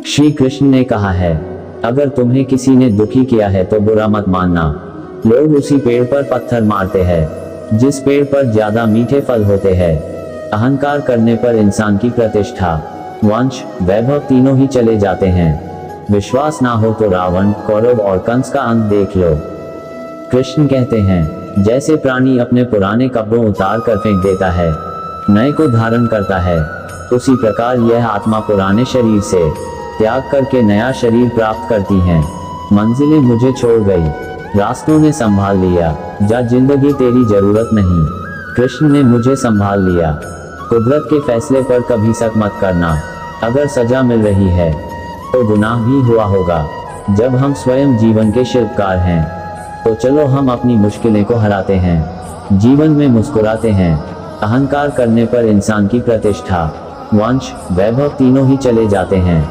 श्री कृष्ण ने कहा है, अगर तुम्हें किसी ने दुखी किया है तो बुरा मत मानना। लोग उसी पेड़ पर पत्थर मारते हैं जिस पेड़ पर ज्यादा मीठे फल होते हैं। अहंकार करने पर इंसान की प्रतिष्ठा, वंश, वैभव तीनों ही चले जाते हैं। विश्वास ना हो तो रावण, कौरव और कंस का अंत देख लो। कृष्ण कहते हैं, जैसे प्राणी अपने पुराने कपड़ों उतार कर फेंक देता है, नए को धारण करता है, उसी प्रकार यह आत्मा पुराने शरीर से त्याग करके नया शरीर प्राप्त करती हैं। मंजिलें मुझे छोड़ गई, रास्तों ने संभाल लिया, जा जिंदगी तेरी जरूरत नहीं। कृष्ण ने मुझे संभाल लिया। कुदरत के फैसले पर कभी शक मत करना। अगर सजा मिल रही है तो गुनाह भी हुआ होगा। जब हम स्वयं जीवन के शिल्पकार हैं तो चलो हम अपनी मुश्किलें को हराते हैं, जीवन में मुस्कुराते हैं। अहंकार करने पर इंसान की प्रतिष्ठा, वंश, वैभव तीनों ही चले जाते हैं।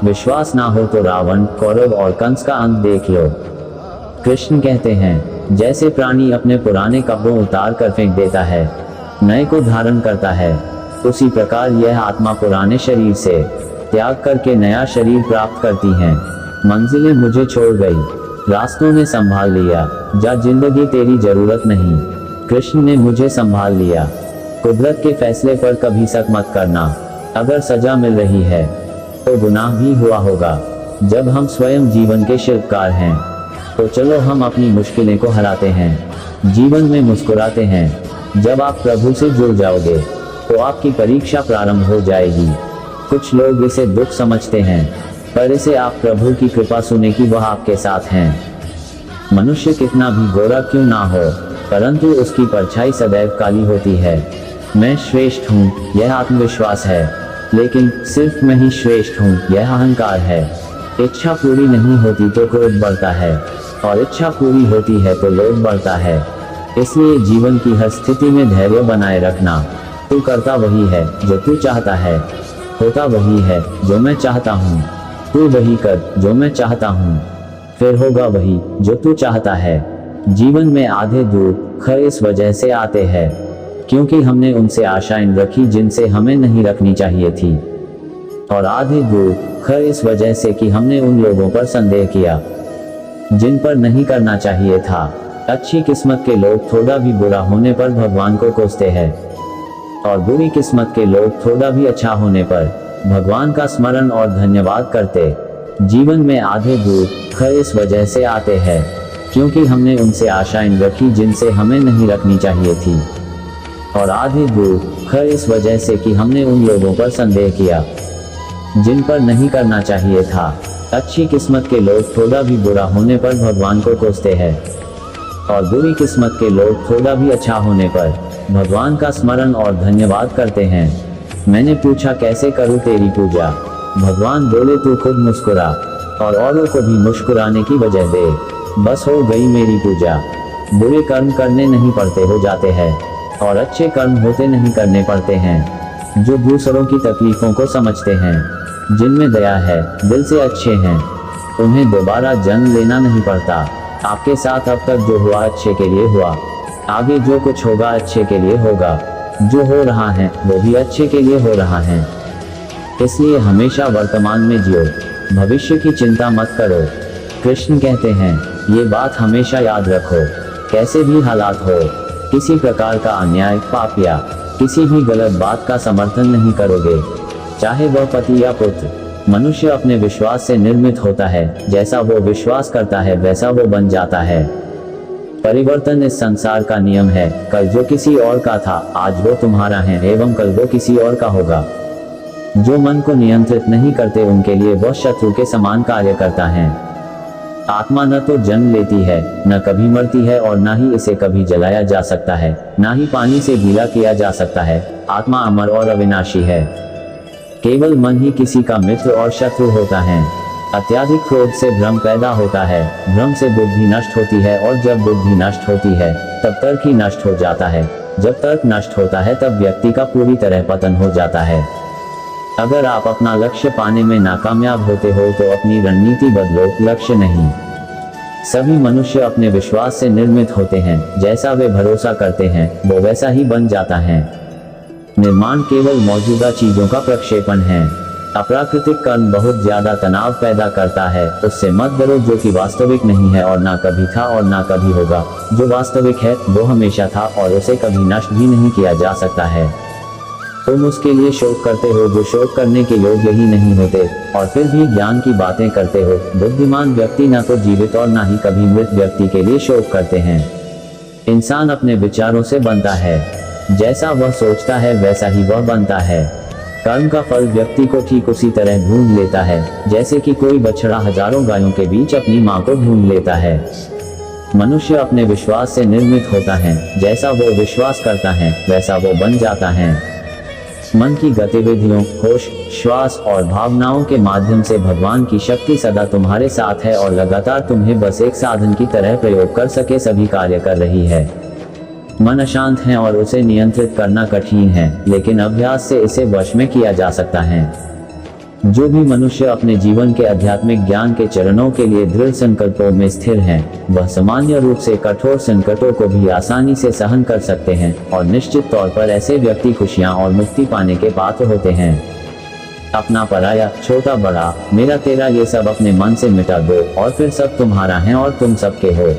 विश्वास ना हो तो रावण, कौरव और कंस का अंत देख लो। कृष्ण कहते हैं, जैसे प्राणी अपने पुराने कपड़ों उतार कर फेंक देता है, नए को धारण करता है, उसी प्रकार यह आत्मा पुराने शरीर से त्याग करके नया शरीर प्राप्त करती हैं। मंजिलें मुझे छोड़ गई, रास्तों ने संभाल लिया, जा जिंदगी तेरी जरूरत नहीं। कृष्ण ने मुझे संभाल लिया। कुदरत के फैसले पर कभी शक मत करना। अगर सजा मिल रही है तो गुनाह भी हुआ होगा। जब हम स्वयं जीवन के शिल्पकार हैं तो चलो हम अपनी मुश्किलें को हराते हैं, जीवन में मुस्कुराते हैं। जब आप प्रभु से जुड़ जाओगे तो आपकी परीक्षा प्रारंभ हो जाएगी। कुछ लोग इसे दुख समझते हैं, पर इसे आप प्रभु की कृपा सुने कि वह आपके साथ हैं। मनुष्य कितना भी गोरा क्यों ना हो, परंतु उसकी परछाई सदैव काली होती है। मैं श्रेष्ठ हूँ, यह आत्मविश्वास है, लेकिन सिर्फ मैं ही श्रेष्ठ हूँ, यह अहंकार है। इच्छा पूरी नहीं होती तो क्रोध बढ़ता है, और इच्छा पूरी होती है तो लोभ बढ़ता है। इसलिए जीवन की हर स्थिति में धैर्य बनाए रखना। तू करता वही है जो तू चाहता है, होता वही है जो मैं चाहता हूँ। तू वही कर जो मैं चाहता हूँ, फिर होगा वही जो तू चाहता है। जीवन में आधे दुख इस वजह से आते हैं क्योंकि हमने उनसे आशाएं रखी जिनसे हमें नहीं रखनी चाहिए थी, और आधे दुख इस वजह से कि हमने उन लोगों पर संदेह किया जिन पर नहीं करना चाहिए था। अच्छी किस्मत के लोग थोड़ा भी बुरा होने पर भगवान को कोसते हैं, और बुरी किस्मत के लोग थोड़ा भी अच्छा होने पर भगवान का स्मरण और धन्यवाद करते। जीवन में आधे दुख इस वजह से आते हैं क्योंकि हमने उनसे आशाएं रखी जिनसे हमें नहीं रखनी चाहिए थी, और आधे दुख इस वजह से कि हमने उन लोगों पर संदेह किया जिन पर नहीं करना चाहिए था। अच्छी किस्मत के लोग थोड़ा भी बुरा होने पर भगवान को कोसते हैं, और बुरी किस्मत के लोग थोड़ा भी अच्छा होने पर भगवान का स्मरण और धन्यवाद करते हैं। मैंने पूछा कैसे करूं तेरी पूजा? भगवान बोले तू खुद मुस्कुरा और औरों को भी मुस्कुराने की वजह दे, बस हो गई मेरी पूजा। बुरे कर्म करने नहीं पड़ते, हो जाते हैं, और अच्छे कर्म होते नहीं, करने पड़ते हैं। जो दूसरों की तकलीफों को समझते हैं, जिनमें दया है, दिल से अच्छे हैं, उन्हें दोबारा जन्म लेना नहीं पड़ता। आपके साथ अब तक जो हुआ अच्छे के लिए हुआ, आगे जो कुछ होगा अच्छे के लिए होगा। जो हो रहा है वो भी अच्छे के लिए हो रहा है। इसलिए हमेशा वर्तमान में जियो, भविष्य की चिंता मत करो। कृष्ण कहते हैं, ये बात हमेशा याद रखो, कैसे भी हालात हो, किसी प्रकार का अन्याय, पाप या किसी भी गलत बात का समर्थन नहीं करोगे, चाहे वह पति या पुत्र। मनुष्य अपने विश्वास से निर्मित होता है, जैसा वो विश्वास करता है वैसा वो बन जाता है। परिवर्तन इस संसार का नियम है। कल जो किसी और का था आज वो तुम्हारा है, एवं कल वो किसी और का होगा। जो मन को नियंत्रित नहीं करते उनके लिए वह शत्रु के समान कार्य करता है। आत्मा न तो जन्म लेती है, न कभी मरती है, और न ही इसे कभी जलाया जा सकता है, न ही पानी से गीला किया जा सकता है। आत्मा अमर और अविनाशी है। केवल मन ही किसी का मित्र और शत्रु होता है। अत्याधिक क्रोध से भ्रम पैदा होता है, भ्रम से बुद्धि नष्ट होती है, और जब बुद्धि नष्ट होती है तब तर्क ही नष्ट हो जाता है। जब तर्क नष्ट होता है तब व्यक्ति का पूरी तरह पतन हो जाता है। अगर आप अपना लक्ष्य पाने में नाकामयाब होते हो तो अपनी रणनीति बदलो, लक्ष्य नहीं। सभी मनुष्य अपने विश्वास से निर्मित होते हैं, जैसा वे भरोसा करते हैं वो वैसा ही बन जाता है। निर्माण केवल मौजूदा चीजों का प्रक्षेपण है। अप्राकृतिक कर्म बहुत ज्यादा तनाव पैदा करता है, उससे मत डरो जो कि वास्तविक नहीं है और ना कभी था और ना कभी होगा। जो वास्तविक है वो हमेशा था और उसे कभी नष्ट भी नहीं किया जा सकता है। तुम उसके लिए शोक करते हो जो शोक करने के योग्य ही नहीं होते, और फिर भी ज्ञान की बातें करते हो। बुद्धिमान व्यक्ति न तो जीवित और न ही कभी मृत व्यक्ति के लिए शोक करते हैं। इंसान अपने विचारों से बनता है, जैसा वह सोचता है वैसा ही वह बनता है। कर्म का फल व्यक्ति को ठीक उसी तरह ढूंढ लेता है जैसे कि कोई बछड़ा हजारों गायों के बीच अपनी मां को ढूंढ लेता है। मनुष्य अपने विश्वास से निर्मित होता है, जैसा वो विश्वास करता है वैसा वो बन जाता है। मन की गतिविधियों, होश, श्वास और भावनाओं के माध्यम से भगवान की शक्ति सदा तुम्हारे साथ है और लगातार तुम्हें बस एक साधन की तरह प्रयोग कर सके सभी कार्य कर रही है। मन अशांत है और उसे नियंत्रित करना कठिन है, लेकिन अभ्यास से इसे वश में किया जा सकता है। जो भी मनुष्य अपने जीवन के आध्यात्मिक ज्ञान के चरणों के लिए दृढ़ संकल्पों में स्थिर हैं, वह सामान्य रूप से कठोर संकटों को भी आसानी से सहन कर सकते हैं और निश्चित तौर पर ऐसे व्यक्ति खुशियां और मुक्ति पाने के पात्र होते हैं। अपना पराया, छोटा बड़ा, मेरा तेरा ये सब अपने मन से मिटा दो और फिर सब तुम्हारा है और तुम सबके हो।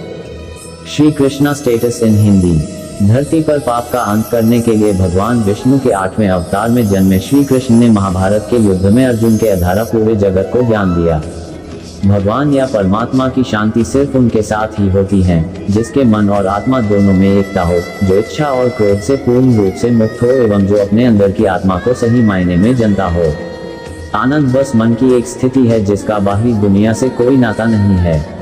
Shri Krishna status in Hindi. धरती पर पाप का अंत करने के लिए भगवान विष्णु के 8वें अवतार में जन्मे श्री कृष्ण ने महाभारत के युद्ध में अर्जुन के द्वारा पूरे जगत को ज्ञान दिया। भगवान या परमात्मा की शांति सिर्फ उनके साथ ही होती है जिसके मन और आत्मा दोनों में एकता हो, जो इच्छा और क्रोध से पूर्ण रूप से मुक्त हो एवं जो अपने अंदर की आत्मा को सही मायने में जानता हो। आनंद बस मन की एक स्थिति है जिसका बाहरी दुनिया से कोई नाता नहीं है।